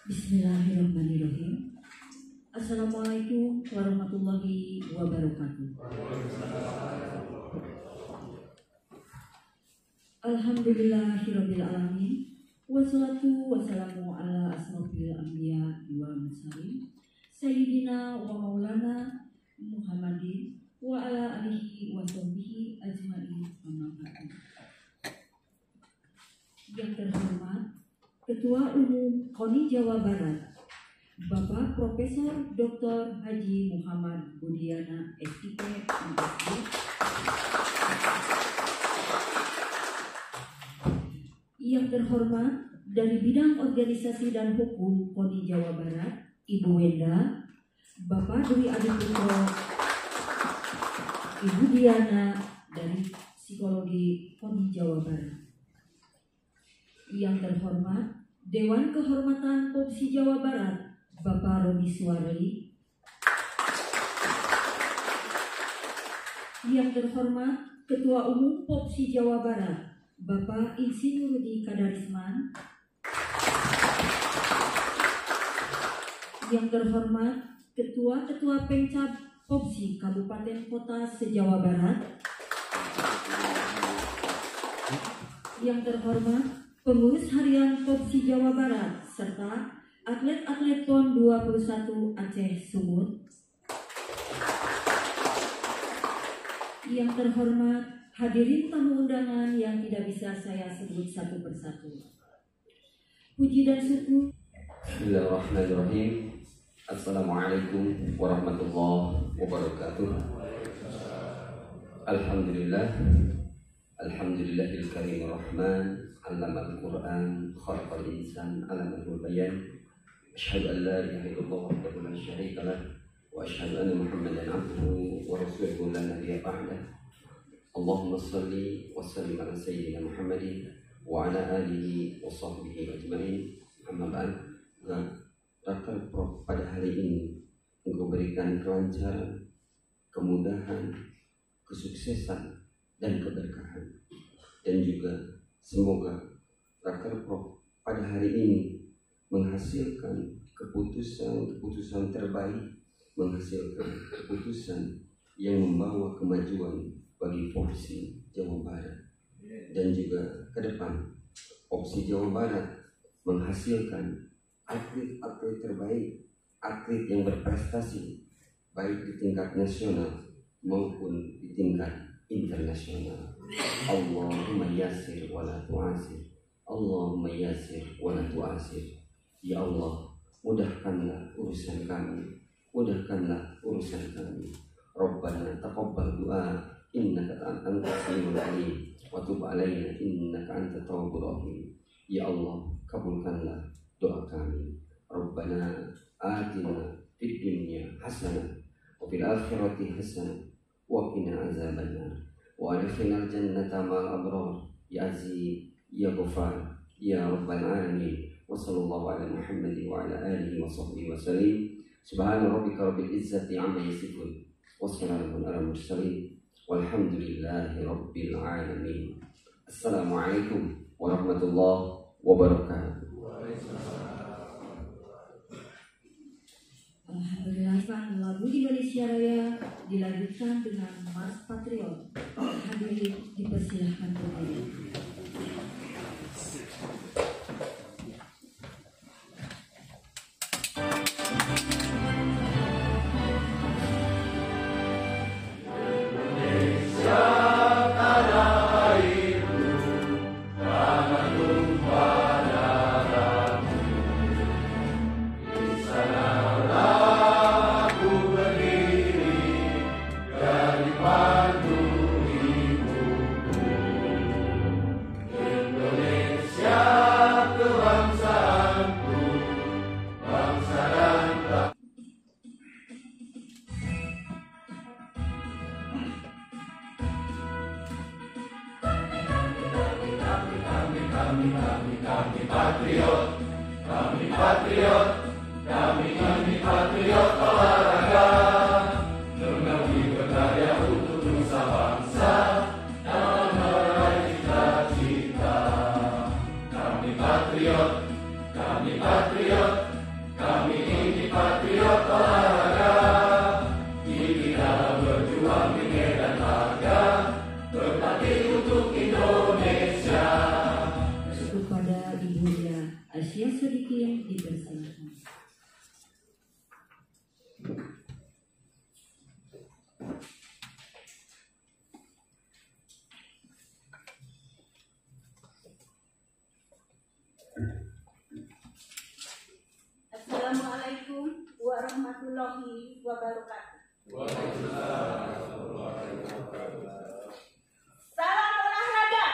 Bismillahirrahmanirrahim. Assalamualaikum warahmatullahi wabarakatuh. Alhamdulillahirabbil alamin. Wassalatu wassalamu ala asrofil anbiya wal mursalin sayyidina wa maulana Muhammadin wa ala alihi wa sahbihi ajmain. Amma ba'du. Yang terhormat Ketua Umum KONI Jawa Barat, Bapak Profesor Dr. Haji Muhammad Budiana SIP MSc. Yang terhormat dari bidang organisasi dan hukum KONI Jawa Barat, Ibu Wenda, Bapak Dwi Adi Putro, Ibu Diana dari Psikologi KONI Jawa Barat. Yang terhormat Dewan Kehormatan POPSI Jawa Barat, Bapak Robi Suari. Yang terhormat Ketua Umum POPSI Jawa Barat, Bapak Insinyur Rudi Kadarisman. Yang terhormat Ketua-Ketua Pemcab POPSI Kabupaten Kota se-Jawa Barat. Yang terhormat Pengurus Harian POPSI Jawa Barat serta atlet-atlet PON 21 Aceh Sumut. Yang terhormat hadirin tamu undangan yang tidak bisa saya sebut satu persatu. Puji dan syukur. Bismillahirrahmanirrahim. Assalamualaikum warahmatullahi wabarakatuh. Alhamdulillah. Alhamdulillahil karimir rahman. Allamal Quran, khalaqal insan, alamal bayan. Asyhadu an la ilaha illallah wahdahu la syarika lah wa asyhadu anna Muhammadan abduhu wa rasuluhu la nabiyya ba'dah. Allahumma shalli wa sallim ala sayyidina Muhammadin wa ala alihi wa sahbihi ajmain. Amma ba'd. Dr. Prof, pada hari ini Engkau berikan kelancaran, kemudahan, kesuksesan dan keberkahan, dan juga semoga Dr. Prof pada hari ini menghasilkan keputusan terbaik, menghasilkan keputusan yang membawa kemajuan bagi POPSI Jawa Barat, dan juga ke depan POPSI Jawa Barat menghasilkan atlet-atlet terbaik, atlet yang berprestasi baik di tingkat nasional maupun di tingkat internasional. Allahumma yassir wa la tu'asir. Allahumma yassir wa la tu'asir. Ya Allah, mudahkanlah urusan kami, mudahkanlah urusan kami. Rabbana taqabbal du'a innaka antas samiul alim wa tub 'alaina innaka antat tawwabur rahim. Ya Allah, kabulkanlah doa kami. Rabbana atina fid dunya hasanah wa fil akhirati hasanah wa qina azabannar. Wa adkhilnal jannata ma'al abrar ya aziz ya ghafar ya rabbal alamin. Wa sallallahu ala Muhammadin wa ala alihi wa sahbihi wa sallim. Subhana rabbika rabbil izzati amma yasifun wa salamun ala mursalin walhamdulillahi rabbil alamin. Assalamualaikum warahmatullahi wabarakatuh. Alhamdulillah, lagu Indonesia Raya dilanjutkan dengan Mars Patriot. Hadirin dipersilahkan berdiri. Kepada Ibu Lia Asia Sadikin dipersilakan. Assalamualaikum warahmatullahi wabarakatuh. Salam olahraga.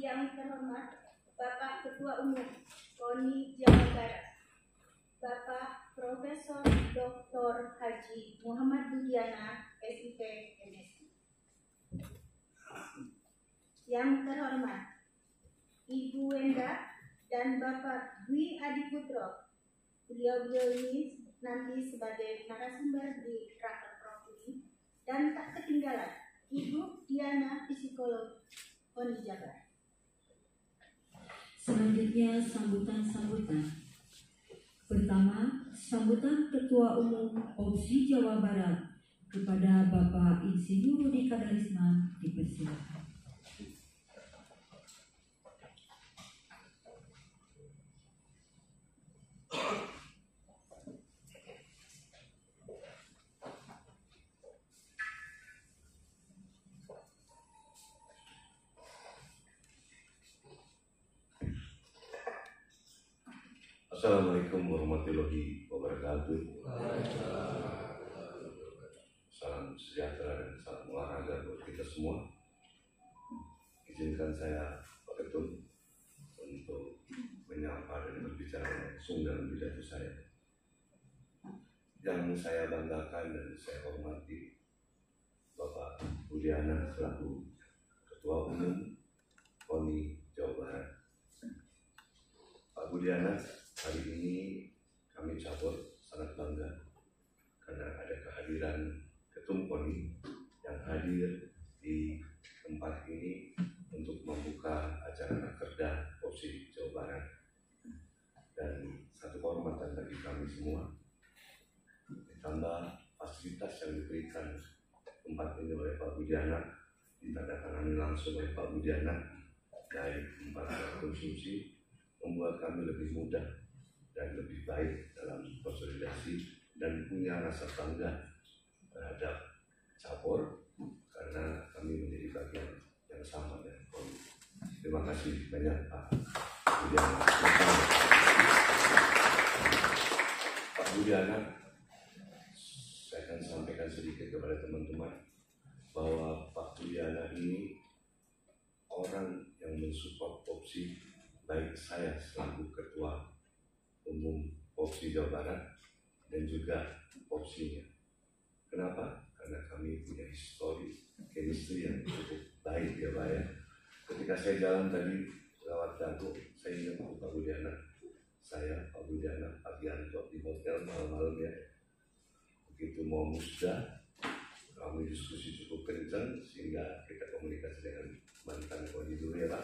Yang terhormat Bapak Ketua Umum KONI Jawa Barat, Bapak Profesor Dr. Haji Muhammad Budiana, SIP, MSI. Yang terhormat Ibu Wenda dan Bapak Dwi Adiputro. Beliau ini nanti sebagai narasumber di Rakerprof ini. Dan tak ketinggalan Ibu Diana, psikolog KONI Jabar. Selanjutnya sambutan-sambutan. Pertama, sambutan Ketua Umum OPSI Jawa Barat kepada Bapak Insinyur Rudi Kadarisman dipersilakan. Assalamualaikum warahmatullahi wabarakatuh. Salam sejahtera dan salam olahraga buat kita semua. Izinkan saya Pak Ketut untuk menyapa dan berbicara langsung dalam pidato saya. Yang saya banggakan dan saya hormati Bapak Budiana selaku Ketua Umum KONI Jawa Barat. Pak Budiana, hari ini kami cabur sangat bangga karena ada kehadiran Ketum KONI yang hadir di tempat ini untuk membuka acara Rakerda OPSI Jawa Barat. Dan satu kehormatan bagi kami semua, ditambah fasilitas yang diberikan tempat ini oleh Pak Budiana, ditandatangani langsung oleh Pak Budiana, dari tempat konsumsi, membuat kami lebih mudah dan lebih baik dalam konsolidasi dan punya rasa bangga terhadap cabur karena kami menjadi bagian yang sama dengan KONI. Terima kasih banyak Pak Budiana. Pak Budiana, saya akan sampaikan sedikit kepada teman-teman bahwa Pak Budiana ini orang yang mensupport OPSI, baik saya selaku Ketua Umum OPSI Jawa Barat dan juga OPSI-nya. Kenapa? Karena kami punya chemistry yang cukup baik ya Pak ya. Ketika saya jalan tadi lewat Dago, saya ingat Pak Budiana. Saya Pak Budiana, Pak Yanto di hotel malam-malam ya. begitu mau musda, kami diskusi cukup kencang sehingga kita komunikasi dengan mantan Koni dulu ya Pak,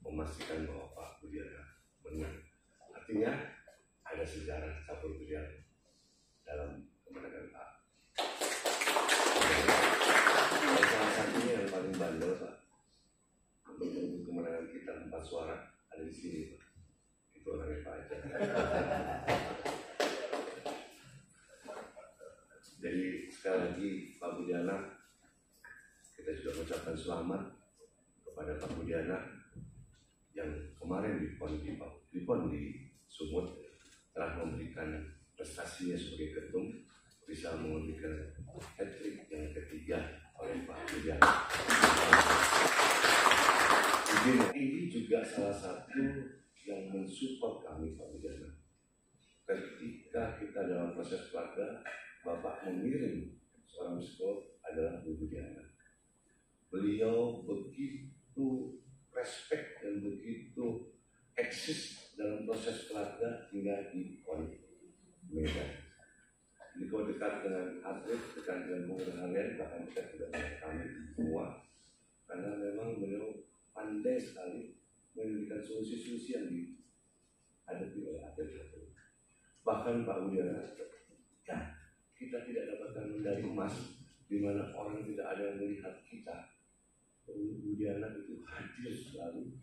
memastikan bahwa Pak Budiana menang. Artinya ada sejarah campur Budiana dalam kemenangan Pak. Dan salah satunya yang paling bandel Pak, untuk kemenangan kita 4 suara ada di sini Pak. Itu orangnya Pak aja. Jadi sekali lagi Pak Budiana, kita juga mengucapkan selamat kepada Pak Budiana yang kemarin di PON di Sumut telah memberikan prestasinya sebagai ketum, bisa memberikan hat-trick yang ketiga oleh Pak Budiana. Ini juga salah satu yang mensupport kami Pak Budiana. Ketika kita dalam proses keluarga, Bapak mengirim seorang psikolog adalah Bu Budiana. Beliau begitu respect dan begitu eksis dalam proses keluarga hingga di PON Medan. Jadi kalau dekat dengan atlet, dekat dengan pengurus bahkan dekat dengan kami semua, karena memang beliau pandai sekali memberikan solusi-solusi yang dihadapi oleh atlet-atlet. Bahkan Pak Budiana, kita tidak dapatkan medali emas di mana orang tidak ada yang melihat kita. Budiana itu hadir selalu,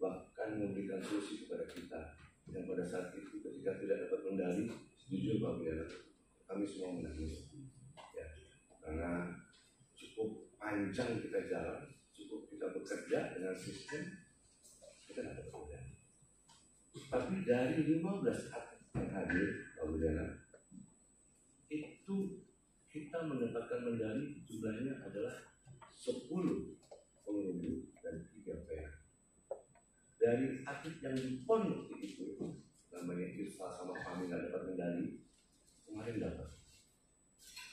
bahkan memberikan solusi kepada kita. Yang pada saat itu ketika tidak dapat medali, jujur Pak Budiana, kami semua menangis. Ya, karena cukup panjang kita jalan, cukup kita bekerja dengan sistem, kita dapat medali. Tapi dari 15 atlet yang hadir Pak Budiana, itu kita mendapatkan medali jumlahnya adalah 10 perunggu dan 3 perak. Dari atlet yang di PON itu namanya Irsa sama kami nggak dapat medali, kemarin dapat.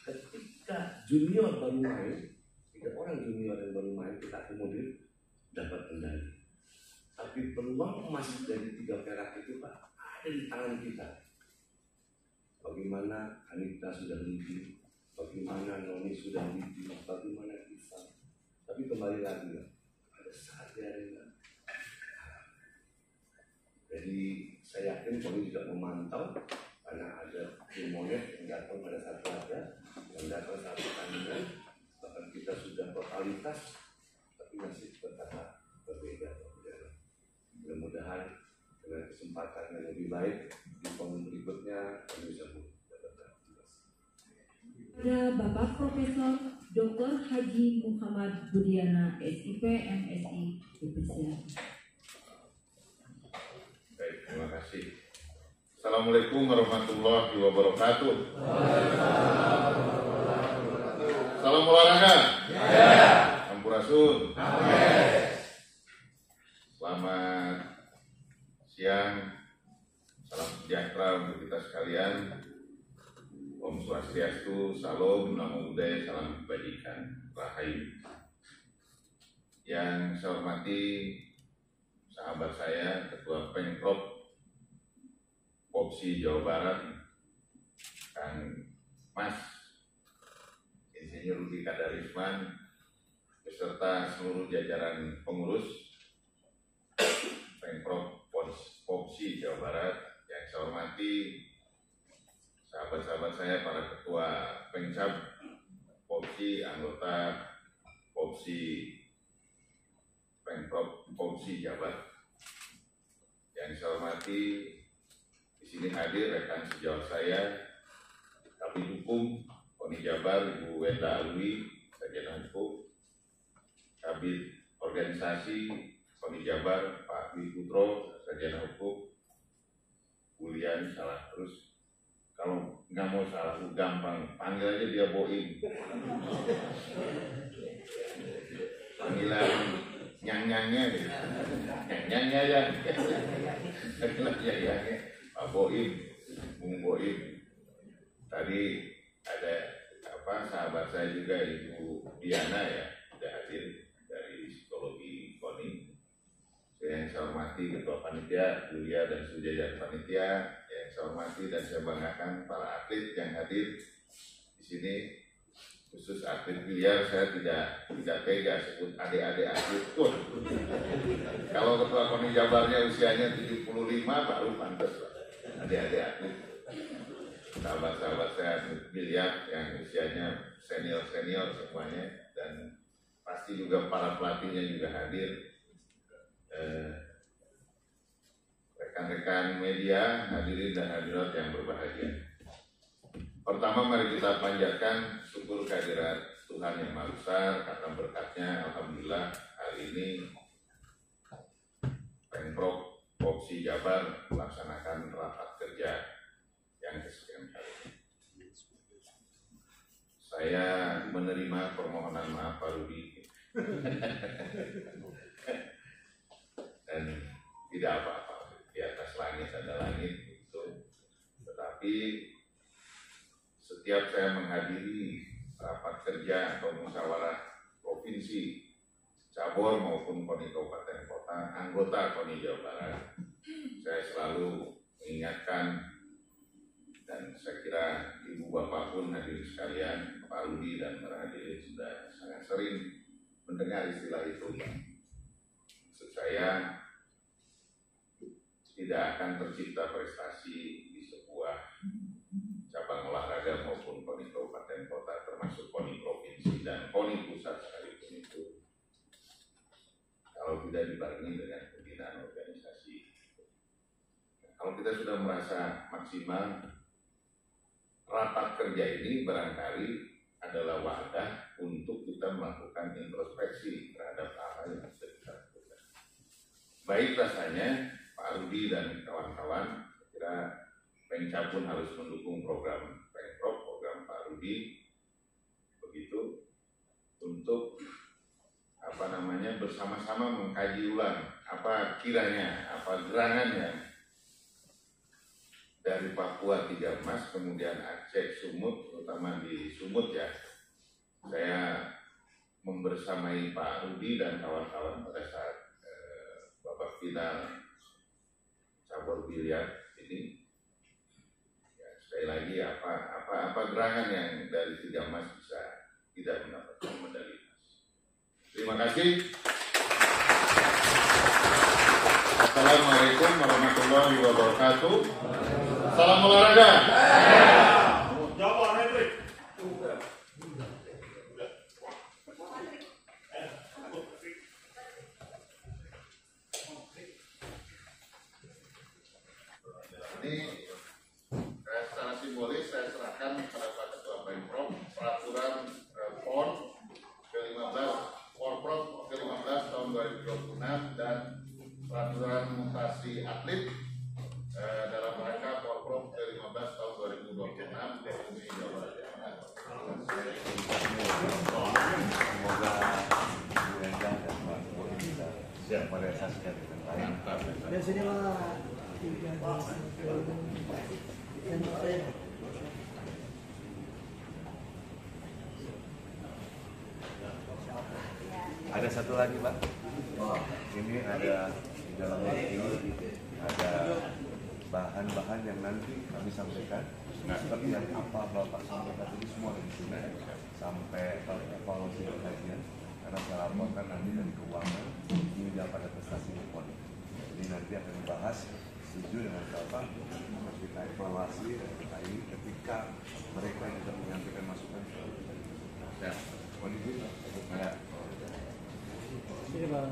Ketika junior baru main, 3 orang junior yang baru main kita akomodir dapat medali. Tapi peluang emas dari 3 perak itu Pak ada di tangan kita. Bagaimana Anita sudah leading, bagaimana Noni sudah leading, bagaimana Isa. Tapi kembali lagi, ada saat yang jadi saya yakin kami juga memantau karena ada tim monet yang datang pada saat laga, yang datang saat pertandingan, bahkan kita sudah totalitas, tapi masih berkata berbeda. Mudah-mudahan dengan kesempatan yang lebih baik di PON berikutnya kami bisa mendapatkan tugas. Ada Bapak Profesor Dr. Haji Muhammad Budiana, SIP, MSI, dipersilakan. Baik, terima kasih. Assalamualaikum warahmatullahi wabarakatuh. Salam olahraga. Ya. Sampurasun. Amin. Selamat siang, salam sejahtera untuk kita sekalian. Om Swastiastu, Salam, Namo Buddhaya, Salam Kebajikan, Rahayu. Yang saya hormati sahabat saya, Ketua Pengprov Popsi Jawa Barat, Kang Mas Insinyur Rudi Kadarisman, beserta seluruh jajaran pengurus Pengprov Popsi Jawa Barat. Yang saya hormati sahabat-sahabat saya, para ketua Pengcap Popsi, anggota Popsi Pengprov Popsi Jabar. Yang saya hormati, di sini hadir rekan sejawat saya, Kabid Hukum Koni Jabar, Ibu Wenda Alwi, Sarjana Hukum, Kabid Organisasi Koni Jabar, Pak Dwi Putro, Sarjana Hukum. Kuliah salah terus, kalau nggak mau salah gampang, panggil aja dia Boim. Panggilan nyang-nyangnya gitu. Nyang-nyangnya ya. Ya, Pak Boim, Bung Boim. Tadi ada sahabat saya juga, Ibu Diana ya, sudah hadir dari psikologi KONI. Yang saya hormati Ketua Panitia, Julia dan seluruh jajaran panitia. Yang saya hormati dan saya banggakan para atlet yang hadir sini khusus atlet biliar saya tidak tega sebut adik-adik atlet pun. Kalau ketua KONI Jabarnya usianya 75 baru pantas adik-adik atlet. Sahabat-sahabat saya atlet biliar yang usianya senior-senior semuanya, dan pasti juga para pelatihnya juga hadir. Rekan-rekan media, hadirin dan hadirat yang berbahagia. Pertama, mari kita panjatkan syukur kehadirat Tuhan Yang Maha Besar karena berkatnya alhamdulillah hari ini Pemprov Popsi Jabar melaksanakan rapat kerja yang kesekian kali. Saya menerima permohonan maaf Pak Rudi dan tidak apa-apa, di atas langit ada langit itu. Tetapi setiap saya menghadiri rapat kerja atau musyawarah provinsi, cabur maupun KONI kabupaten kota, anggota KONI Jawa Barat, saya selalu mengingatkan, dan saya kira ibu bapak pun hadirin sekalian, Pak Rudi dan para hadirin sudah sangat sering mendengar istilah itu. Maksud saya, tidak akan tercipta prestasi di sebuah cabang olahraga maupun KONI kabupaten kota, termasuk KONI provinsi dan KONI pusat sekalipun itu, kalau tidak dibarengi dengan pembinaan organisasi. Kalau kita sudah merasa maksimal, rapat kerja ini barangkali adalah wadah untuk kita melakukan introspeksi terhadap apa yang sudah kita lakukan. Baik rasanya Pak Rudi dan kawan-kawan, saya kira Pemda pun harus mendukung program Pemprov, program Pak Rudi, begitu, untuk bersama-sama mengkaji ulang apa kiranya, apa gerangannya dari Papua 3 emas, kemudian Aceh, Sumut, terutama di Sumut ya. Saya membersamai Pak Rudi dan kawan-kawan pada saat babak final cabur biliar ini. Sekali lagi apa gerangan yang dari 3 emas bisa tidak mendapatkan medali emas. Terima kasih. Assalamualaikum warahmatullahi wabarakatuh. Salam olahraga. Secara simbolis saya serahkan kepada Pak Ketua Pemprov peraturan PON ke-15 Porprov ke-15 tahun 2026 dan peraturan mutasi atlet dalam rangka Porprov ke-15 tahun 2026 Provinsi Jawa Barat. Semoga Bu Enda dan Pak Boy bisa merealisasikan dengan baik. Dan sini lah 3 Ada satu lagi Pak. Ini ada di dalam ini ada bahan-bahan yang nanti kami sampaikan. Seperti yang apa Bapak sampaikan ini semua di sini sampai evaluasi kajian. Karena saya laporkan nanti dari keuangan hingga pada prestasi PON. Jadi nanti akan dibahas setuju dengan Bapak kita evaluasi dan kita ini ketika mereka yang sudah menyampaikan masukan. Ya, kondisi ya. Sini Bang.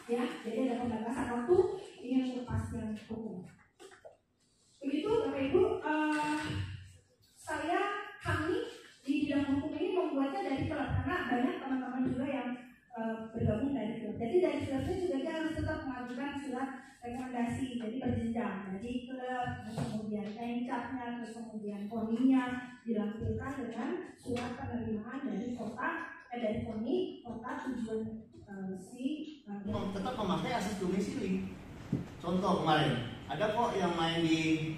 Ya, jadi ada pembatasan waktu ini yang lepaskan hukum. Begitu Bapak Ibu, kami di bidang hukum ini membuatnya dari klub karena banyak teman-teman juga yang bergabung dari klub. Jadi dari klubnya juga dia harus tetap mengajukan surat rekomendasi, jadi berjenjang. Jadi klub, kemudian pencapnya, terus kemudian KONI-nya dilampirkan dengan surat penerimaan dari kota, dari KONI kota tujuan tetap memakai asas domisili. Contoh kemarin ada kok yang main di,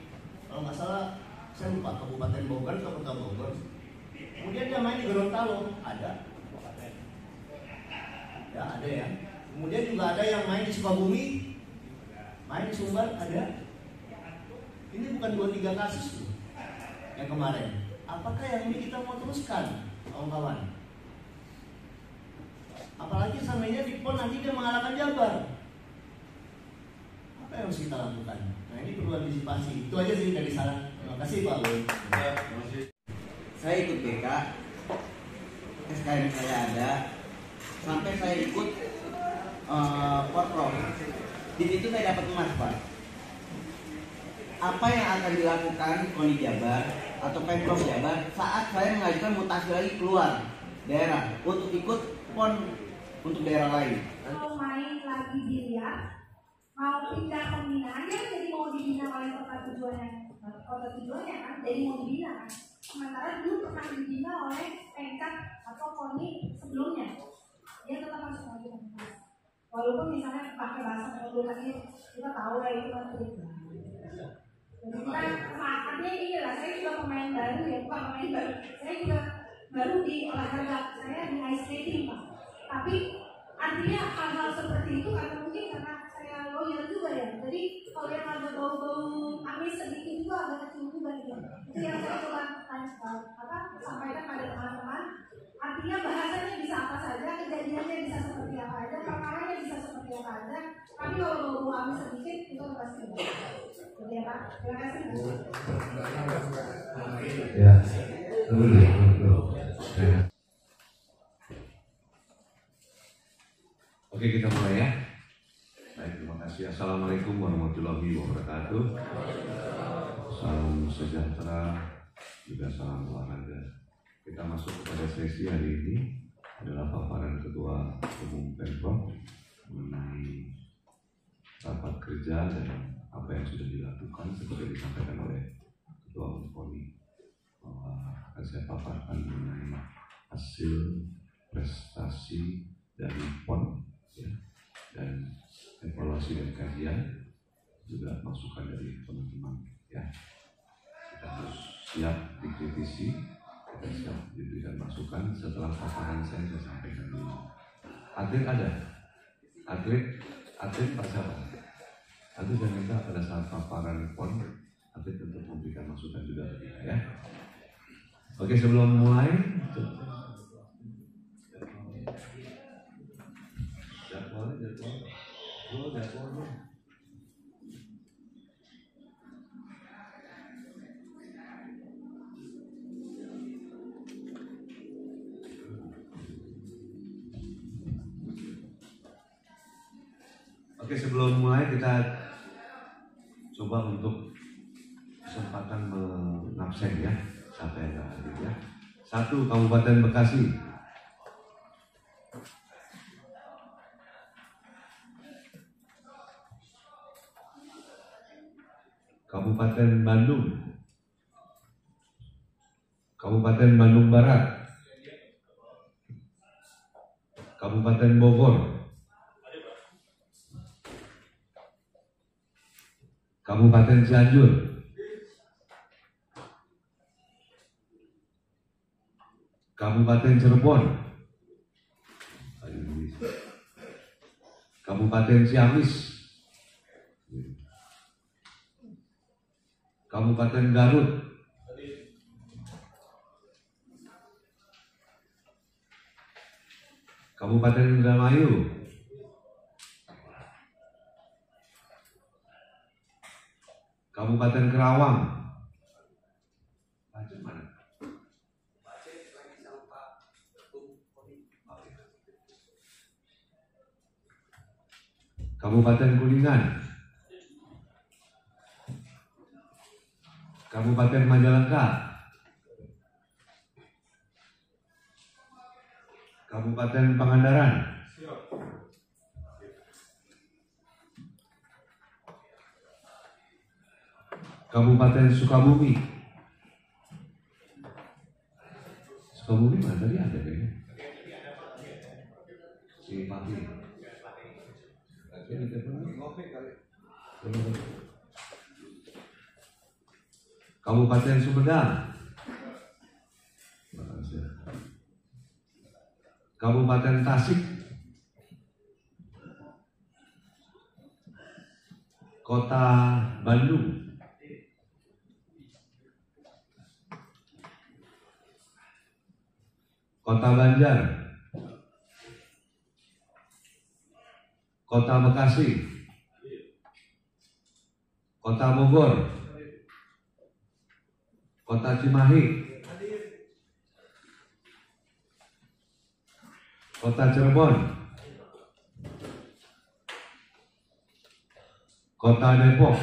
kalau nggak salah saya lupa, Kabupaten Bogor atau Kota Bogor. Kemudian dia main di Gorontalo, ada. Ya ada ya. Kemudian juga ada yang main di Sukabumi, main di Sumbar, ada. Ini bukan 2-3 kasus tuh yang kemarin. Apakah yang ini kita mau teruskan, kawan-kawan? Apalagi samanya di PON nanti dia mengalahkan Jabar. Apa yang harus kita lakukan? Nah ini perlu antisipasi. Itu aja sih dari saran. Terima kasih Pak Boy. Saya ikut BK, SKM saya ada, sampai saya ikut Porprov. Di situ saya dapat emas, Pak. Apa yang akan dilakukan KONI Jabar atau Pemprov Jabar saat saya mengajukan mutasi lagi keluar daerah untuk ikut PON untuk daerah lain? Mau main lagi biliar, mau pindah pembinaan, ya jadi mau dibina oleh kota tujuannya kan, jadi mau dibina kan. Sementara dulu pernah dibina oleh tingkat atau KONI sebelumnya, dia tetap masuk lagi komunitas. Walaupun misalnya pakai bahasa komunitas ini, kita tahu lah itu kan cerita. Jadi kita artinya ini lah, saya juga pemain baru ya, bukan pemain baru. Saya juga baru di olahraga, saya di ice skating Pak. Tapi artinya hal-hal seperti itu karena mungkin karena saya lawyer juga ya. Jadi kalau yang ada bau-bau amis sedikit itu agak kecium juga gitu. Itu yang saya coba sampaikan pada teman-teman. Artinya bahasanya bisa apa saja, kejadiannya bisa seperti apa aja, perkaranya bisa seperti apa aja. Tapi kalau bau-bau amis sedikit itu pasti. Jadi ya Pak, terima kasih. Ya, betul. Oke, kita mulai ya. Baik, terima kasih. Assalamualaikum warahmatullahi wabarakatuh. Salam sejahtera, juga salam olahraga. Kita masuk kepada sesi hari ini adalah paparan Ketua Umum Pemprov mengenai rapat kerja dan apa yang sudah dilakukan seperti disampaikan oleh Ketua Umum KONI, bahwa akan saya paparkan mengenai hasil prestasi dari PON ya, dan evaluasi dan kajian, juga masukan dari teman-teman ya. Kita harus siap dikritisi, kita siap diberikan masukan. Setelah paparan saya sampaikan dulu. Atlet ada? Atlet Pak siapa? Nanti saya minta pada saat paparan PON atlet untuk memberikan masukan juga ya. Oke, sebelum mulai jadwalnya. Oke, sebelum mulai kita coba untuk kesempatan mengabsen ya, siapa yang nggak hadir ya. 1, Kabupaten Bekasi. Kabupaten Bandung, Kabupaten Bandung Barat, Kabupaten Bogor, Kabupaten Cianjur, Kabupaten Cirebon, Kabupaten Ciamis, Kabupaten Garut, Kabupaten Indramayu, Kabupaten Kerawang, Kabupaten Kuningan, Kabupaten Majalengka, Kabupaten Pangandaran, Kabupaten Sukabumi. Sukabumi mana tadi ada kayaknya? Si Cimahi. Kabupaten Sumedang. Kabupaten Tasik. Kota Bandung. Kota Banjar. Kota Bekasi. Kota Bogor. Kota Cimahi. Kota Cirebon. Kota Depok.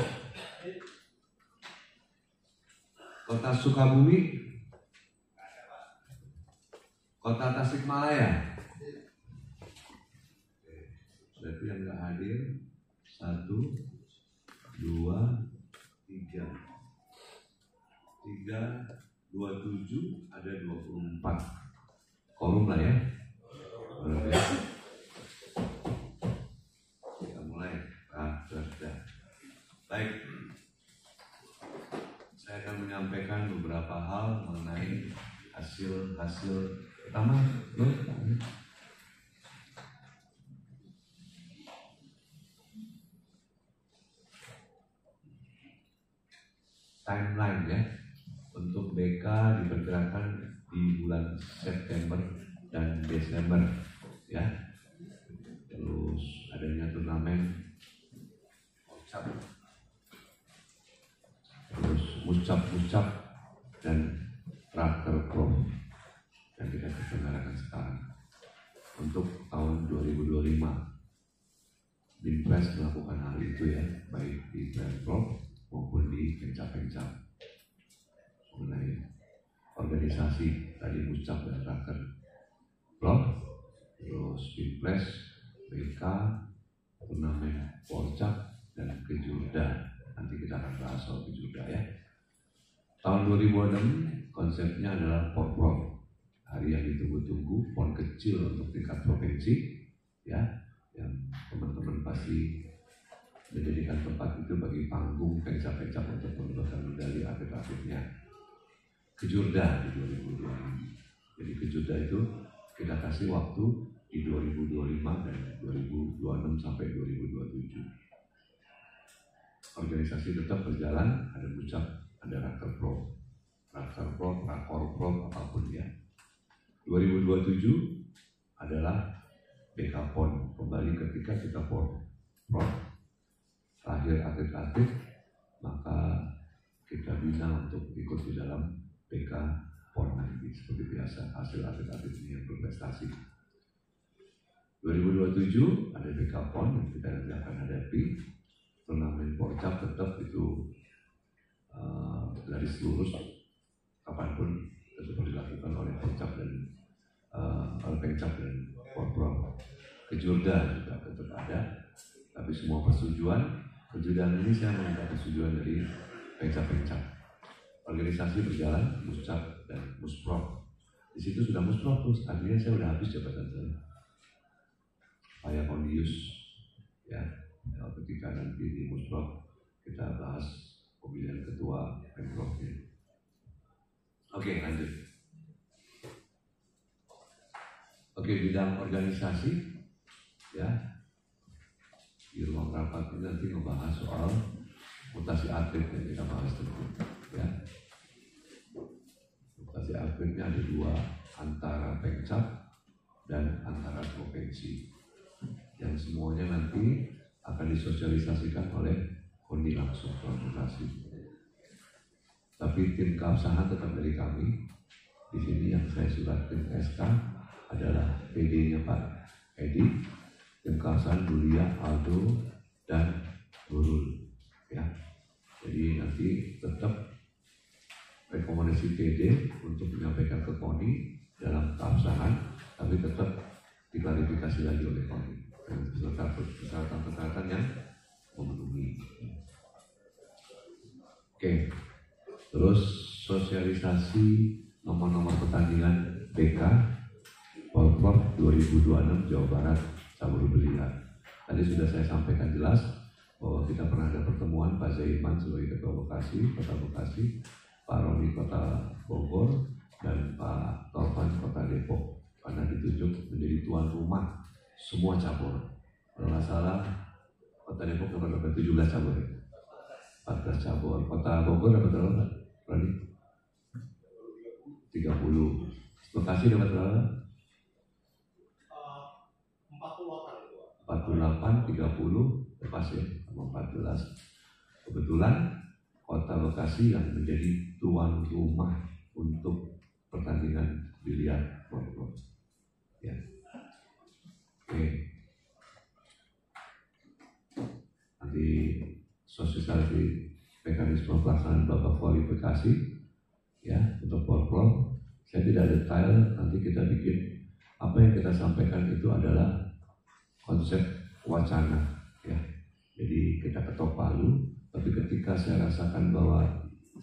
Kota Sukabumi. Kota Tasikmalaya. Berarti yang nggak hadir 1, 2, 3, 27, ada 24. Korum lah ya. Kita mulai. Sudah. Baik. Saya akan menyampaikan beberapa hal mengenai hasil pertama. Timeline ya. Untuk BK diperkirakan di bulan September dan Desember ya. Terus adanya turnamen Ocap, terus Mucap dan Raker Pro yang kita selenggarakan sekarang. Untuk tahun 2025 Binpres melakukan hal itu ya, baik di Pro maupun di pencap mengenai organisasi tadi Mucap dan Raker Pro, terus Binpres, BK, turnamen Porcap dan Kejurda. Nanti kita akan bahas soal Kejurda ya. Tahun 2006 konsepnya adalah Porprov, hari yang ditunggu-tunggu, pon kecil untuk tingkat provinsi ya, yang teman-teman pasti menjadikan tempat itu bagi panggung pencap-pencap untuk menyumbangkan medali atlet-atletnya. Kejurda di 2026. Jadi Kejurda itu kita kasih waktu di 2025 dan 2026 sampai 2027. Organisasi tetap berjalan, ada Mucap, ada Raker Pro, Rakor Pro, apapun ya. 2027 adalah BK PON, kembali ketika kita PON Pro. Terakhir atlet-atlet, maka kita bina untuk ikut di dalam BK PON nanti. Seperti biasa, hasil atlet-atlet ini yang berprestasi. 2027 ada BK PON yang kita nanti akan hadapi. Turnamen Porcap tetap itu garis lurus kapanpun tetap dilakukan oleh Porcap dan oleh Pencap dan Porpro. Kejurda juga tetap ada, tapi semua persetujuan kejurdan ini saya meminta persetujuan dari Pencap. Organisasi berjalan, Muscap dan Musprov. Di situ sudah Musprov terus, artinya saya sudah habis jabatan saya. Saya Kondius ya. Ketika nanti di Musprov kita bahas pemilihan ketua Pemprovnya. Oke, lanjut. Oke, bidang organisasi ya, di ruang rapat ini nanti membahas soal mutasi atlet yang kita bahas tentu ya. Mutasi atletnya ada dua, antara Pencap dan antara provinsi, yang semuanya nanti akan disosialisasikan oleh Kondi langsung organisasi. Tapi tim keabsahan tetap dari kami. Di sini yang saya suratkan SK adalah PD-nya Pak Edi, tim keabsahan Bulia, Aldo, dan Nurul. Ya, jadi nanti tetap rekomendasi PD untuk menyampaikan ke KONI dalam keabsahan, tapi tetap diklarifikasi lagi oleh KONI dengan persyaratan-persyaratan yang memenuhi. Oke, terus sosialisasi nomor-nomor pertandingan BK Porprov 2026 Jawa Barat cabur beliar. Tadi sudah saya sampaikan jelas bahwa kita pernah ada pertemuan Pak Zaiman sebagai Ketua Bekasi, Kota Bekasi, Pak Roni Kota Bogor, dan Pak Taufan Kota Depok, karena ditunjuk menjadi tuan rumah semua cabur. Kalau nggak salah Kota Depok dapat 17 cabur, 14 cabur. Kota Bogor dapat berapa, Roni? 30. Bekasi dapat berapa? 48, 30, lepas ya, sama 14. Kebetulan Kota Bekasi yang menjadi tuan rumah untuk pertandingan biliar volleyball. Ya. Oke. Nanti sosialisasi mekanisme pelaksanaan babak voli Bekasi ya untuk volleyball. Saya tidak detail, nanti kita bikin apa yang kita sampaikan itu adalah konsep wacana ya. Jadi kita ketok palu, tapi ketika saya rasakan bahwa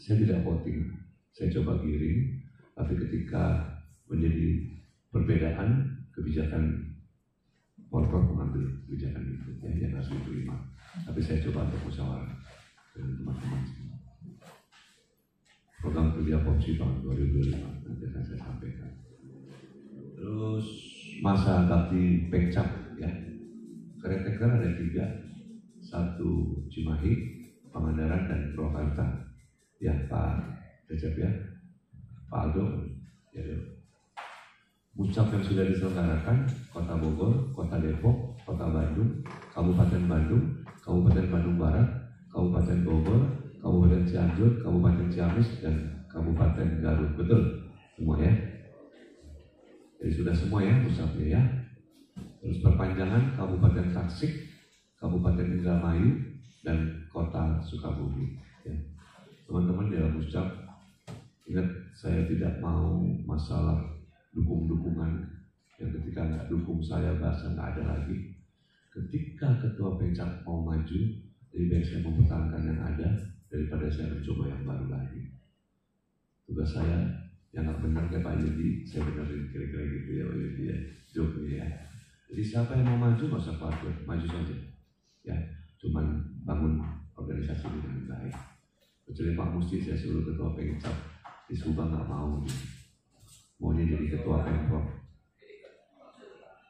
saya tidak voting, saya coba giring, tapi ketika menjadi perbedaan kebijakan Polpor mengambil kebijakan itu ya, yang harus diterima. Tapi saya coba untuk musyawarah dengan teman-teman semua. Program kerja Popsi tahun 2025 nanti akan saya sampaikan. Terus masa bakti Pengcap ya, caretaker ada 3, 1 Cimahi, Pangandaran, dan Purwakarta. Ya Pak Recep ya, Pak Aldo ya. Mucap yang sudah diselenggarakan Kota Bogor, Kota Depok, Kota Bandung, Kabupaten Bandung, Kabupaten Bandung Barat, Kabupaten Bogor, Kabupaten Cianjur, Kabupaten Ciamis, dan Kabupaten Garut. Betul semua ya? Jadi sudah semua ya mucapnya ya. Terus perpanjangan Kabupaten Tasik, Kabupaten Indramayu, dan Kota Sukabumi ya. Teman-teman dalam ucap, ingat saya tidak mau masalah dukung-dukungan yang ketika nggak dukung saya bahasa nggak ada lagi. Ketika Ketua Pengcap mau maju, lebih baik saya mempertahankan yang ada daripada saya mencoba yang baru lagi. Tugas saya yang nggak benar kayak Pak Yudi, saya benerin kira-kira gitu ya Pak Yudi ya, joke ya. Jadi siapa yang mau maju nggak usah khawatir, maju saja ya, cuman bangun organisasi dengan baik. Kecuali Pak Musti saya suruh Ketua Pengcap di Subang nggak mau gitu. Maunya jadi Ketua Pemprov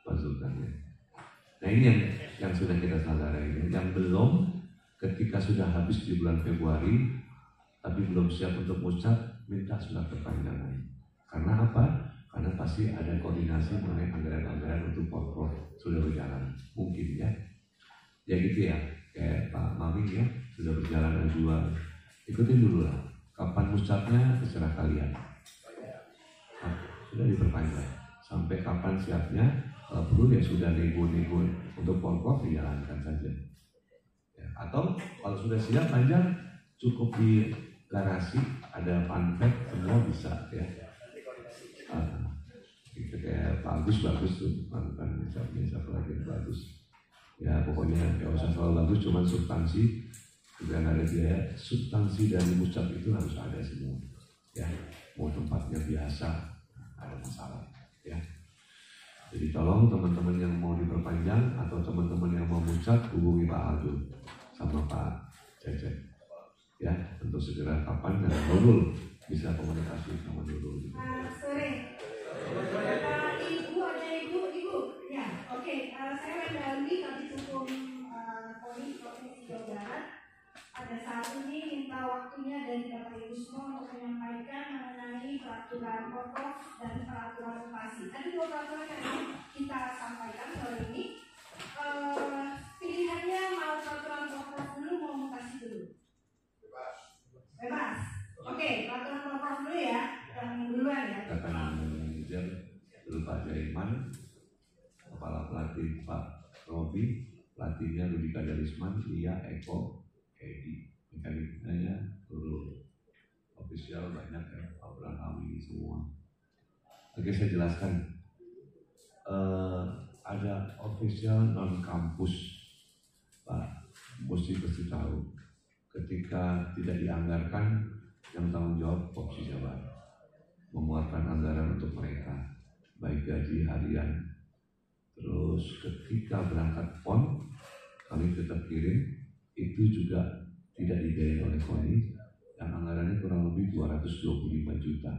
Pak Zulkan ya. Nah ini yang sudah kita sadari. Yang belum, ketika sudah habis di bulan Februari tapi belum siap untuk mucat, minta surat perpanjangan. Karena apa? Karena pasti ada koordinasi mengenai anggaran-anggaran untuk Pemprov sudah berjalan. Mungkin ya. Ya gitu ya. Kayak Pak Maming ya, sudah berjalan dua. Ikutin dulu lah. Kapan mucatnya terserah kalian. Sudah diperpanjang sampai kapan siapnya, kalau perlu ya sudah nego-nego untuk Polpor dijalankan saja ya. Atau kalau sudah siap panjang cukup di garasi ada panflet semua bisa ya. Itu kayak bagus tuh mantan misalnya siapa lagi yang bagus ya, pokoknya nggak usah selalu bagus, cuman substansi juga nggak ada biaya. Substansi dari mucap itu harus ada semua ya, mau tempatnya biasa ada masalah ya. Jadi tolong teman-teman yang mau diperpanjang atau teman-teman yang mau mucat hubungi Pak Aldo sama Pak Cecep ya, untuk segera kapan dan Nurul bisa komunikasi sama Nurul. Sore. Ibu ada ibu ya, oke. Saya mendalami Kabid Hukum Polri Provinsi Jawa Barat. Pada saat ini minta waktunya dari Bapak Ibu semua untuk menyampaikan mengenai peraturan pokok dan peraturan lokasi. Ada 2 peraturan yang kita sampaikan sore ini. Pilihannya mau peraturan pokok dulu, mau lokasi dulu? Bebas. Oke, peraturan pokok dulu ya, yang duluan ya. Katakan manajer dulu Pak Jaiman, kepala pelatih Pak Robi, pelatihnya Rudi Kadarisman, Lia, Eko, Edi, mekanikanya turun, official banyak ya, Abraham ini semua. Oke, saya jelaskan. Ada official non kampus, Pak, mesti tahu. Ketika tidak dianggarkan, yang tanggung jawab Popsi Jabar mengeluarkan anggaran untuk mereka, baik gaji harian, Terus ketika berangkat PON, kami tetap kirim, itu juga tidak dibiayai oleh KONI, yang anggarannya kurang lebih 225 juta.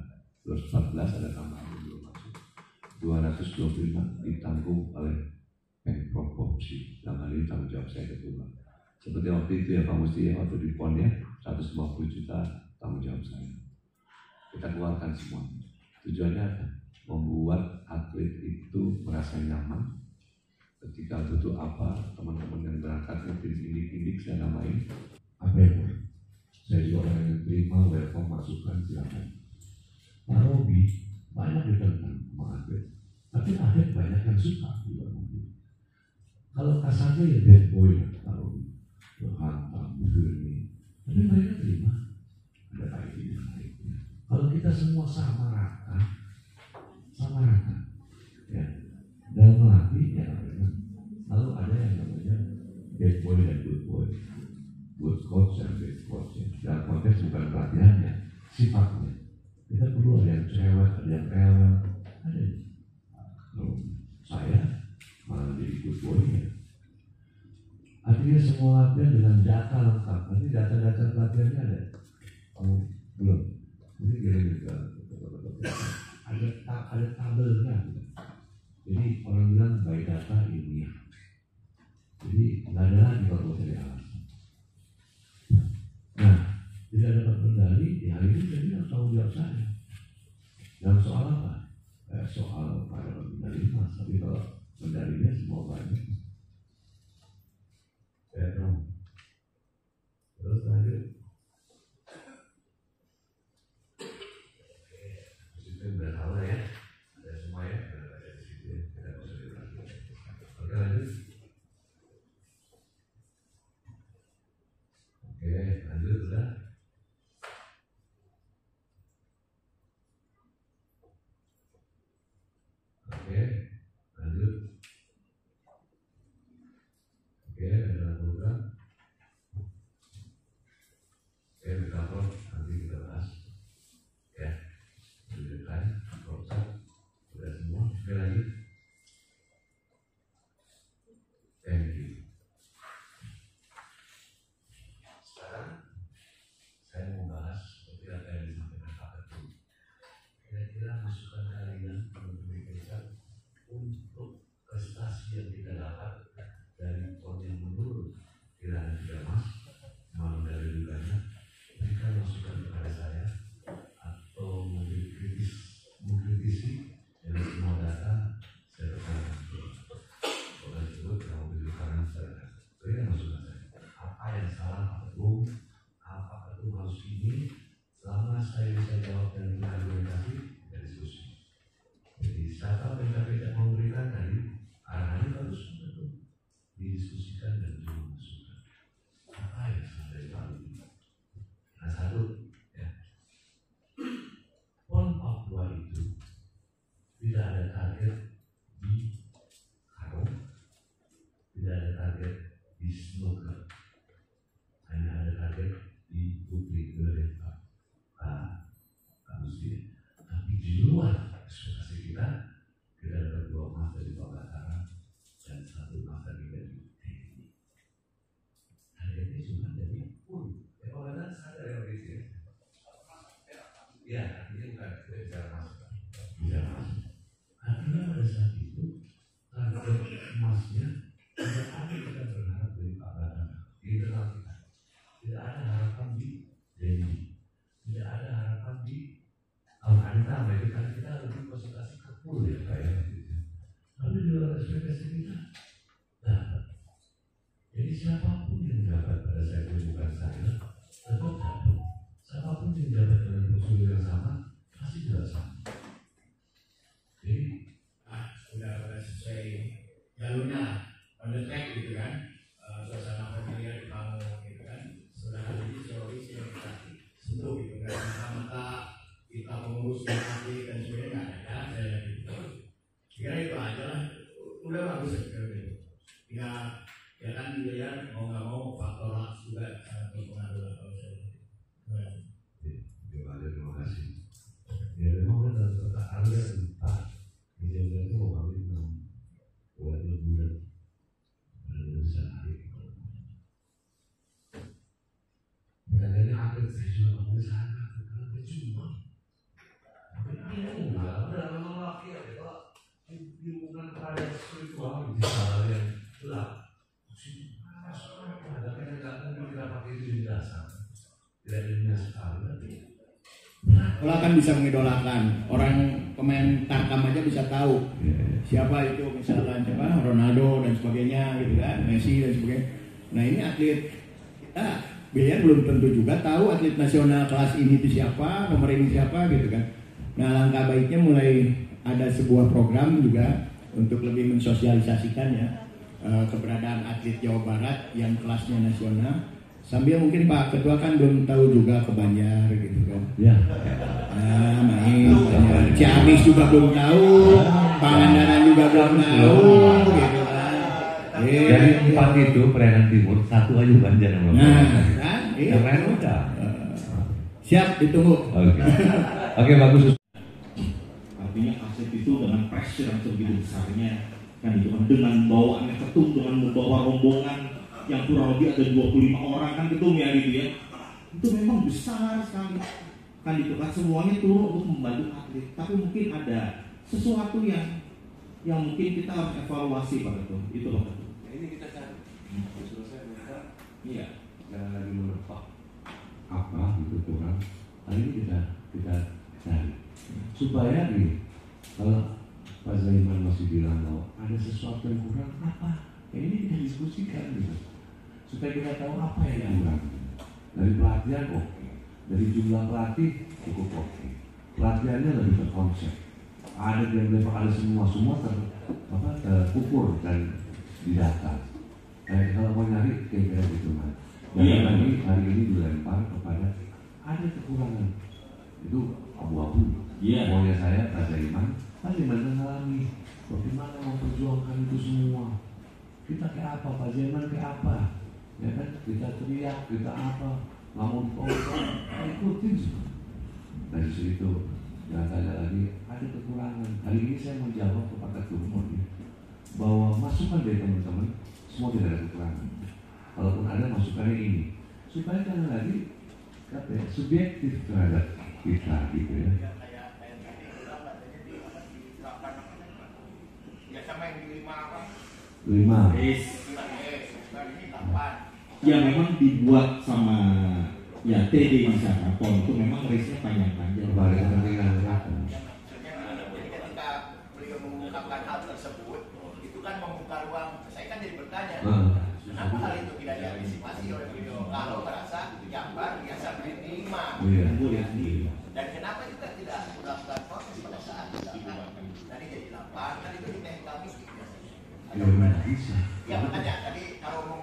2014 ada tambahan yang belum masuk. 225 ditanggung oleh Pemprov Popsi. Yang kali ini tanggung jawab saya kedua. Seperti waktu itu ya Pak Musti, waktu di PON ya 150 juta tanggung jawab saya. Kita keluarkan semua. Tujuannya apa? Membuat atlet itu merasa nyaman. Ketika butuh apa, teman-teman yang berangkat indik-indik saya namain apa yang saya juga orang yang terima welcome masukan silakan. Pak Robi banyak ditentang sama atlet, tapi atlet banyak yang suka juga mungkin. Kalau kasarnya ya bad boy lah Pak Robi, hantam, begini, tapi mereka terima. Ada kaidahnya. Kalau kita semua sama rata, ya, dalam melatih ya, lalu ada yang namanya bad boy dan good boy, good coach dan bad coach. Dalam konteks bukan pelatihannya, sifatnya. Kita perlu ada yang cerewet, ada yang rewel, ada. Kalau saya malah jadi good boy ya. Artinya semua latihan dengan data lengkap. Nanti data-data pelatihannya ada. Oh, belum. Ini kira-kira ada tabelnya. Jadi orang bilang by data ilmiah. Jadi nggak ada lagi kalau cari alasan. Nah, tidak dapat medali, ya ini jadi tanggung jawab saya. Dalam soal apa? Soal pada medali emas, tapi kalau medalinya semua banyak. Saya tahu. Terus lanjut. Sistem udah tahu ya. Ada semua ya. Ada di situ ya. Kita bisa dilanjut. Oke lanjut. Oke lanjut sudah. Oke lanjut. Oke ada program. Oke mikrofon nanti kita bahas. Ya. Lanjutkan, proses sudah semua. Oke lanjut. Thank you. Sekarang saya mau bahas seperti apa yang disampaikan Pak Ketua. Kira-kira masukan kalian untuk diberikan untuk prestasi yang kita dapat dari PON yang menurun tidak mas malah dari dulunya. Berikan masukan kepada saya atau mengkritisi dari semua data saya berikan. Kalau tersebut kalau diberikan saya berikan masukan saya. Apa yang salah Pak Ketum, apa Ketum harus ini. Selama saya bisa jawab dan berargumentasi, kita diskusi. Jadi siapa yang tidak memberikan tadi arahannya harus didiskusikan dan juga masukan. Apa yang salah dari Pak Ketum? Nah satu ya. PON Papua itu tidak ada target di karung, tidak ada target di snooker, hanya ada target di putri gelap Musti. Tapi di luar ekspektasi kita dapat 2 emas dari Bawatara dan 1 emas dari TNI. Hari ini sudah jadi pun. Bawatara sadar yang berisik. Ya, ini bukan bicara masuk. Bicara masuk. Artinya pada saat itu target emasnya tidak ada kita berharap dari Pak Badan di internal kita. Tidak ada harapan di Denny. Tidak ada harapan di Al-Anta. Itu kan kita lebih konsentrasi ke pool ya kayak gitu. Tapi di luar ekspektasi kita dapat. Jadi siapapun yang dapat pada saat itu bukan saya, tetap dapat. Siapapun yang dapat dengan prosedur yang sama, pasti juga sama. Jadi, sudah sesuai jalurnya, on the track gitu kan, suasana pemilihan dibangun gitu kan, sudah ada di solusi yang kita sentuh gitu kan, mata kita pengurus yang nanti dan sebagainya nggak ada, saya lihat gitu. Kira itu aja lah, udah bagus ya gitu. Ya kan dilihat mau nggak mau faktor ras juga sangat berpengaruh lah kalau saya. Terima kasih. Ya memang benar kata Anda Pak. Dia itu mau kawin 6 bulan Bola kan bisa mengidolakan. Orang pemain tarkam aja bisa tahu siapa itu, misalnya siapa Ronaldo dan sebagainya gitu kan, Messi dan sebagainya. Nah ini atlet kita biliar belum tentu juga tahu atlet nasional kelas ini itu siapa, nomor ini siapa gitu kan. Nah langkah baiknya mulai ada sebuah program juga untuk lebih mensosialisasikan ya keberadaan atlet Jawa Barat yang kelasnya nasional. Sambil mungkin Pak Ketua kan belum tahu juga ke Banjar gitu kan. Ya. Nah, main Banjar. Ciamis juga belum tahu, Pangandaran juga belum tahu gitu kan. Dari 4 itu Periangan Timur, 1 aja Banjar yang belum. Nah, kan? Yang lain udah. Siap, ditunggu. Oke, bagus. Artinya aset itu dengan pressure yang sebegitu besarnya kan itu kan, dengan bawaannya ketum, dengan membawa rombongan yang kurang lebih ada 25 orang kan ketum ya gitu ya, itu memang besar sekali kan itu kan, semuanya turun untuk membantu atlet. Tapi mungkin ada sesuatu yang mungkin kita harus evaluasi Pak Ketum, itu Pak Ketum. Nah, ini kita cari. Selesai mereka. Iya. Jangan lagi menepak apa gitu kurang. Hari ini kita cari supaya nih kalau Pak Zaiman masih bilang bahwa ada sesuatu yang kurang apa, ya ini kita diskusikan gitu supaya kita tahu apa yang kurang. Dari pelatihan oke, dari jumlah pelatih cukup oke, pelatihannya lebih terkonsep, ada yang ada semua terukur dan didata. Kalau mau nyari kira-kira gitu mas. Dan lagi hari ini dilempar kepada ada kekurangan itu abu-abu. Maunya saya Pak Zaiman mengalami bagaimana memperjuangkan itu semua. Kita kayak apa, Pak Zaiman kayak apa, ya kan? Kita teriak, kita apa, nggak mau dipotong, ikutin semua. Dari situ, jangan tanya lagi, ada kekurangan. Hari ini saya mau jawab kepada Ketum bahwa masukan dari teman-teman semua tidak ada kekurangan. Kalaupun ada masukannya ini, supaya jangan lagi subjektif terhadap kita gitu ya. Lima. Ya memang dibuat sama ya TD di sana, PON itu memang race-nya panjang-panjang. Balik kepentingan ya. Ketika beliau mengungkapkan hal tersebut, itu kan membuka ruang. Saya kan jadi bertanya, kenapa hal itu tidak diantisipasi oleh beliau? Kalau merasa Jabar biasa main di 5, dan kenapa juga tidak melakukan proses pada saat tadi jadi 8, kan itu di teknik mistik biasanya. Ya makanya tadi kalau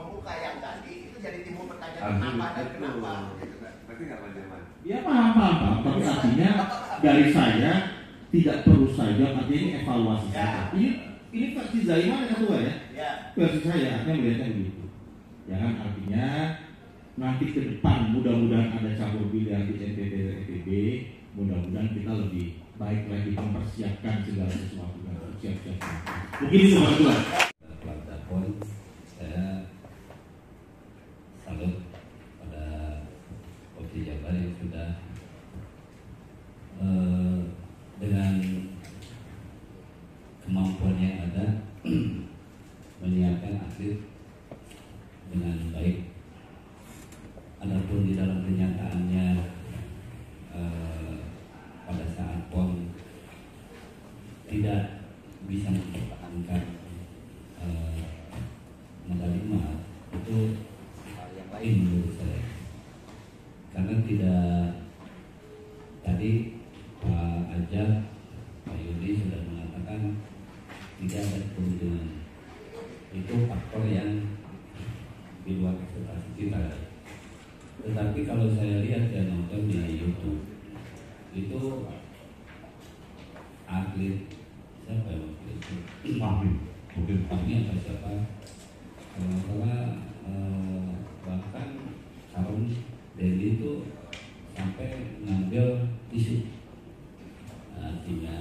membuka yang tadi itu jadi timbul pertanyaan kenapa dan kenapa gitu kan. Berarti nggak Pak. Ya paham, tapi artinya dari saya tidak perlu saja, artinya ini evaluasi saja. Ini versi Zaiman yang kedua ya. Versi saya artinya melihatnya begitu. Ya kan, artinya nanti ke depan mudah-mudahan ada cabur biliar di NTT dan NTB, mudah-mudahan kita lebih baik lagi mempersiapkan segala sesuatu dan siap-siap. Mungkin itu Pak Ketua. Saya salut pada Popsi Jabar yang sudah dengan kemampuan yang ada menyiapkan atlet dengan baik. Adapun di dalam kenyataannya pada saat PON tidak bisa mempertahankan medali emas, itu hal yang lain menurut saya, karena tidak, tadi Pak Ajat, Pak Yudi sudah mengatakan tidak ada keuntungan. Itu faktor yang di luar ekspektasi kita. Tetapi kalau saya lihat dan nonton di YouTube, itu atlet siapa yang waktu itu? Mungkin Fahmi atau siapa? Kalau salah bahkan Harun Dedi itu sampai mengambil isu. Artinya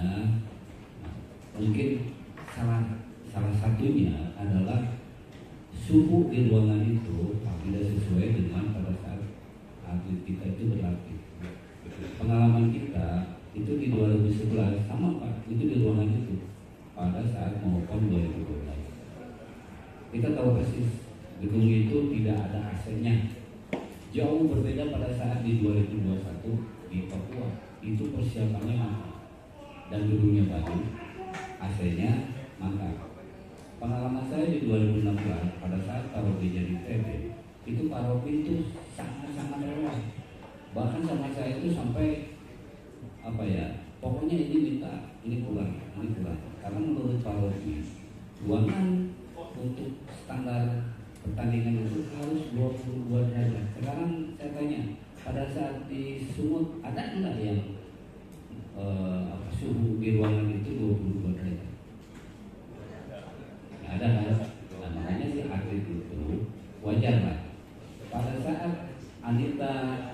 mungkin salah satunya adalah suhu di ruangan itu tidak sesuai dengan pada saat atlet kita itu berlatih. Pengalaman kita itu di 2011 sama Pak, itu di ruangan itu pada saat mau PON 2012. Kita tahu persis gedung itu tidak ada AC-nya. Jauh berbeda pada saat di 2021 di Papua itu persiapannya mantap dan gedungnya baru, AC-nya mantap. Pengalaman saya di 2016 pada saat Pak Robi jadi PB, itu Pak Robi itu sangat-sangat rela. Bahkan sama saya itu sampai pokoknya ini minta, ini kurang. Karena menurut Pak Robi, ruangan untuk standar pertandingan itu harus 22 derajat. Sekarang saya tanya, pada saat di Sumut ada enggak yang suhu di ruangan itu 22 derajat? Ada kan? Nah, makanya si atlet itu wajar lah. Pada saat Anita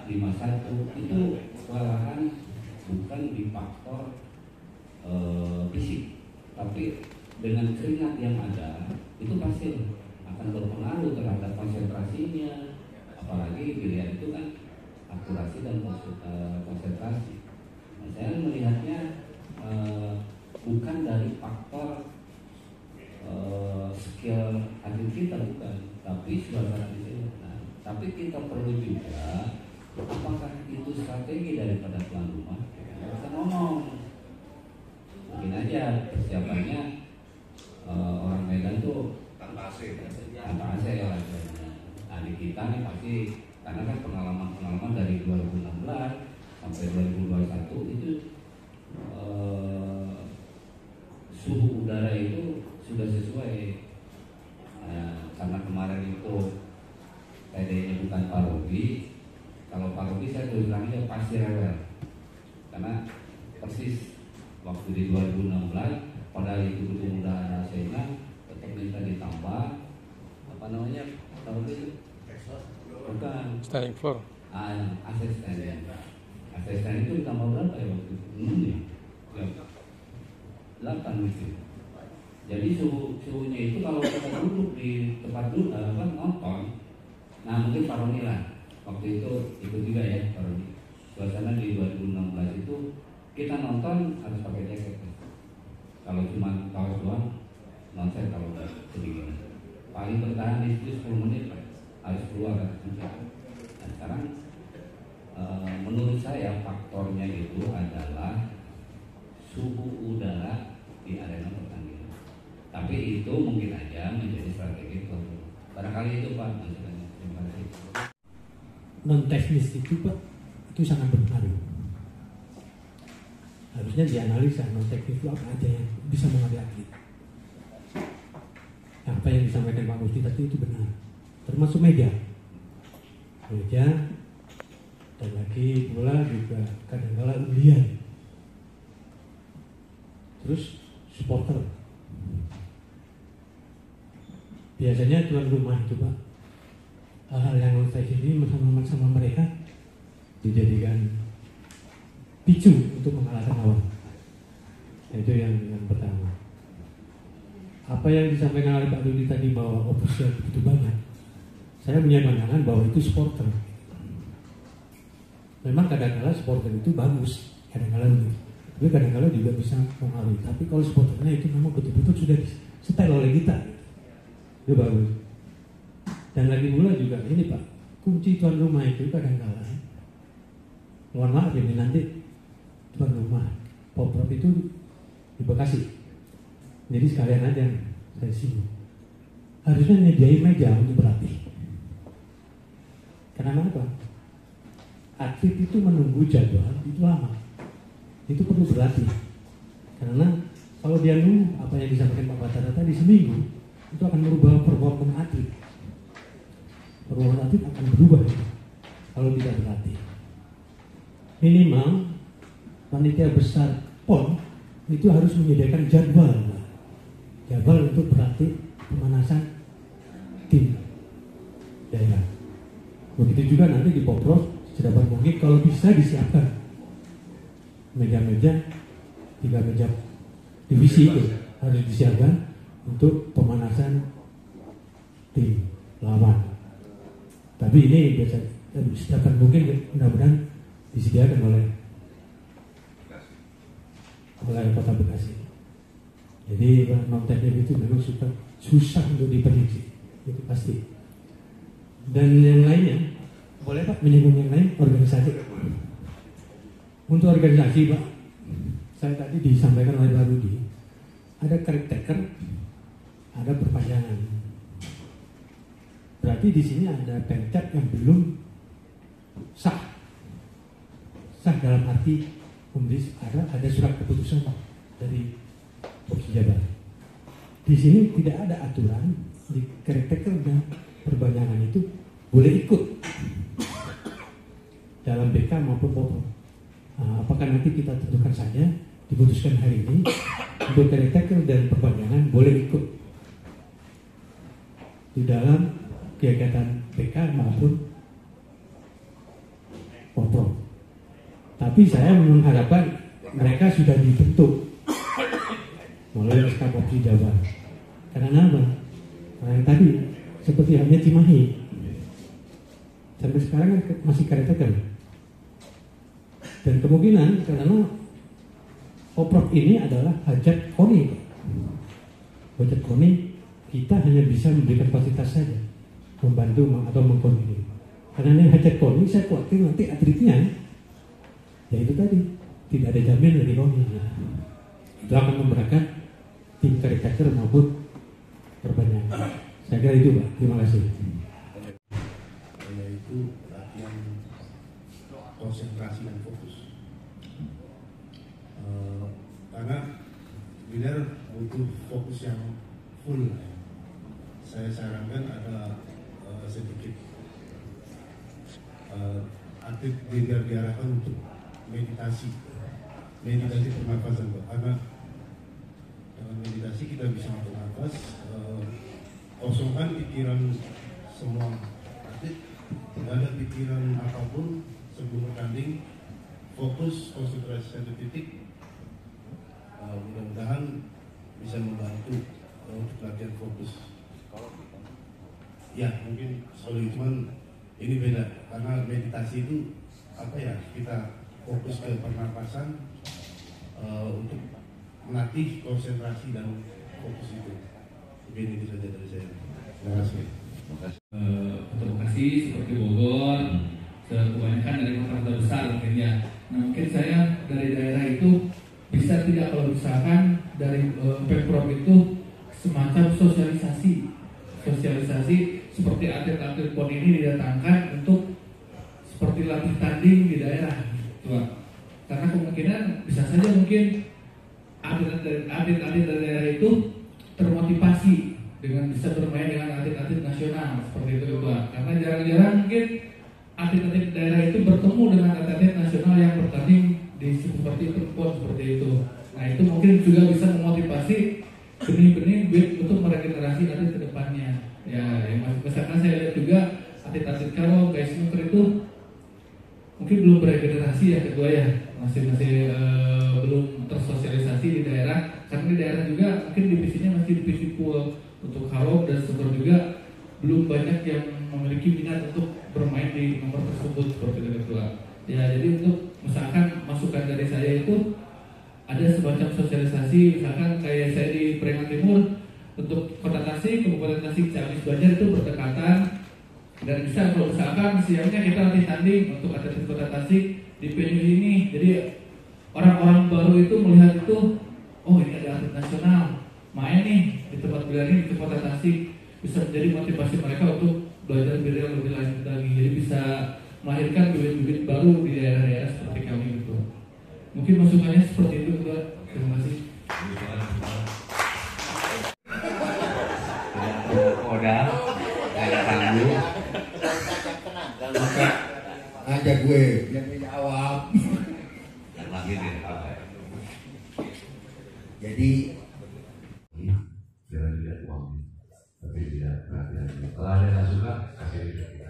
51 itu kewalahan bukan di faktor fisik, tapi dengan keringat yang ada itu pasti akan berpengaruh terhadap konsentrasinya. Apalagi biliar itu kan akurasi dan konsentrasi. Nah, saya melihatnya bukan dari faktor skill atlet kita, bukan, tapi suasana di sini. Nah, tapi kita perlu juga apakah itu strategi daripada tuan rumah? Kita ngomong, mungkin aja persiapannya orang Medan tuh tanpa AC ya. Nah, di kita nih pasti karena kan pengalaman dari 2016 sampai 2021 itu suhu udara itu sudah sesuai. Karena kemarin itu PD-nya bukan Pak Robi. Kalau Pak Robi saya terus terang aja pasti rewel, karena persis waktu di 2016 padahal itu gedung udah ada AC-nya tetap minta ditambah Pak Robi itu bukan standing floor. Asisten itu ditambah berapa ya waktu itu? 8 gitu. Jadi suhunya itu kalau kita duduk di tempat nonton, nah mungkin Pak Roni lah waktu itu ikut juga ya Pak Roni. Suasana di 2016 itu kita nonton harus pakai jaket. Kalau cuma kaos doang, nonton kalau sedikit. Paling bertahan di situ 10 menit lah, harus keluar harus jaket. Nah sekarang menurut saya faktornya itu adalah suhu udara di arena pertandingan. Tapi itu mungkin aja menjadi strategi barangkali itu Pak. Terima kasih. Non teknis itu Pak, itu sangat berpengaruh. Harusnya dianalisa non teknis itu apa aja yang bisa mengambil atlet. Apa yang disampaikan Pak Musti tadi itu benar, termasuk meja, dan lagi pula juga kadang-kala undian, terus supporter. Biasanya tuan rumah itu Pak, hal-hal yang non-teknis ini bersama mereka dijadikan picu untuk mengalahkan lawan. Itu yang pertama. Apa yang disampaikan oleh Pak Dudi tadi bahwa ofisial begitu banyak, saya punya pandangan bahwa itu supporter. Memang kadang-kala supporter itu bagus, kadang-kala begitu, tapi kadang-kala juga bisa mengaruhi. Tapi kalau supporternya itu memang betul-betul sudah setel oleh kita, itu bagus. Dan lagi pula juga ini Pak, kunci tuan rumah itu kadang-kala, mohon maaf ini nanti tuan rumah Poprov itu di Bekasi, jadi sekalian aja saya singgung, harusnya menyediain meja untuk berlatih. Karena apa? Atlet itu menunggu jadwal itu lama, itu perlu berlatih. Karena kalau dia nunggu apa yang disampaikan Pak Batara tadi seminggu, itu akan merubah performa atlet. Performa atlet akan berubah kalau tidak berlatih. Minimal panitia besar PON itu harus menyediakan jadwal untuk berlatih pemanasan tim daerah. Begitu juga nanti di Poprov sedapat mungkin kalau bisa disiapkan meja-meja, 3 meja divisi itu harus disiapkan untuk pemanasan tim lawan. Tapi ini biasa sedapat mungkin mudah-mudahan disediakan oleh Kota Bekasi. Jadi non teknik itu memang susah untuk diprediksi, itu pasti. Dan yang lainnya, boleh Pak menyinggung yang lain organisasi? Untuk organisasi Pak, saya tadi disampaikan oleh Pak Rudi, ada caretaker, ada perpanjangan. Berarti di sini ada pencap yang belum sah. Sah dalam arti ada surat keputusan dari Popsi Jabar. Di sini tidak ada aturan di caretaker dan perpanjangan itu boleh ikut dalam BK maupun Popro. Apakah nanti kita tentukan saja, diputuskan hari ini untuk caretaker dan perpanjangan boleh ikut di dalam kegiatan BK maupun Popro. Tapi saya mengharapkan mereka sudah dibentuk melalui SK Popsi Jabar. Karena apa? Karena yang tadi seperti halnya Cimahi, sampai sekarang kan masih caretaker. Dan kemungkinan karena Poprov ini adalah hajat koni. Hajat koni kita hanya bisa memberikan fasilitas saja, membantu atau mengkoordinir. Karena ini hajat koni, saya khawatir nanti atletnya, ya itu tadi tidak ada jaminan dari koni. Itu akan memberatkan tim caretaker maupun perpanjangan. Saya kira itu Pak. Terima kasih. Yaitu latihan konsentrasi dan fokus. Karena leader butuh fokus yang full. Saya sarankan ada sedikit atlet leader diarahkan untuk meditasi pernafasan, karena dengan meditasi kita bisa bernafas, kosongkan pikiran semua atlet, tidak ada pikiran apapun sebelum bertanding, fokus konsentrasi satu titik. Mudah-mudahan bisa membantu untuk latihan fokus. Ya mungkin sorry, cuman ini beda karena meditasi itu apa ya, kita fokus ke pernapasan untuk melatih konsentrasi dan fokus itu. Mungkin itu saja dari saya. Terima kasih. Kota Bekasi seperti Bogor, kebanyakan dari kota besar mungkin ya. Nah, mungkin saya dari daerah itu bisa tidak kalau misalkan dari Pemprov itu semacam sosialisasi seperti atlet-atlet PON ini didatangkan untuk seperti latih tanding di daerah, gitu. Karena kemungkinan bisa saja mungkin atlet-atlet dari daerah itu termotivasi dengan bisa bermain dengan atlet-atlet nasional seperti itu, Pak. Karena jarang-jarang mungkin atlet-atlet daerah itu bertemu dengan atlet-atlet nasional yang bertanding di seperti perempuan seperti itu. Nah itu mungkin juga bisa memotivasi benih-benih untuk meregenerasi atlet ke depannya. Ya, misalkan saya lihat juga atlet-atlet kalau guys snooker itu mungkin belum beregenerasi ya, kedua ya, masih belum tersosialisasi di daerah. Karena di daerah juga mungkin divisinya masih divisi pool. Untuk Harop dan snooker juga belum banyak yang memiliki minat untuk bermain di nomor tersebut seperti itu, kedua. Ya, jadi untuk misalkan masukan dari saya itu ada semacam sosialisasi, misalkan kayak saya di Periangan Timur untuk Kota Tasik, Kabupaten Tasik, Ciamis, Banjar itu berdekatan, dan bisa kalau misalkan siangnya kita latih tanding untuk atlet Kota Tasik di venue ini, jadi orang-orang baru itu melihat itu, oh ini ada atlet nasional main nih di tempat bela ini di Kota Tasik, bisa menjadi motivasi mereka untuk belajar bela lebih lanjut lagi, jadi bisa melahirkan bibit-bibit baru di daerah-daerah seperti kami gitu. Mungkin masukannya seperti itu, Pak. Terima kasih. Modal, ada tanggung. Maka ajak gue yang menjawab. Lagi deh. Jadi jangan lihat uang, tapi lihat perhatian. Kalau ada yang suka kasih.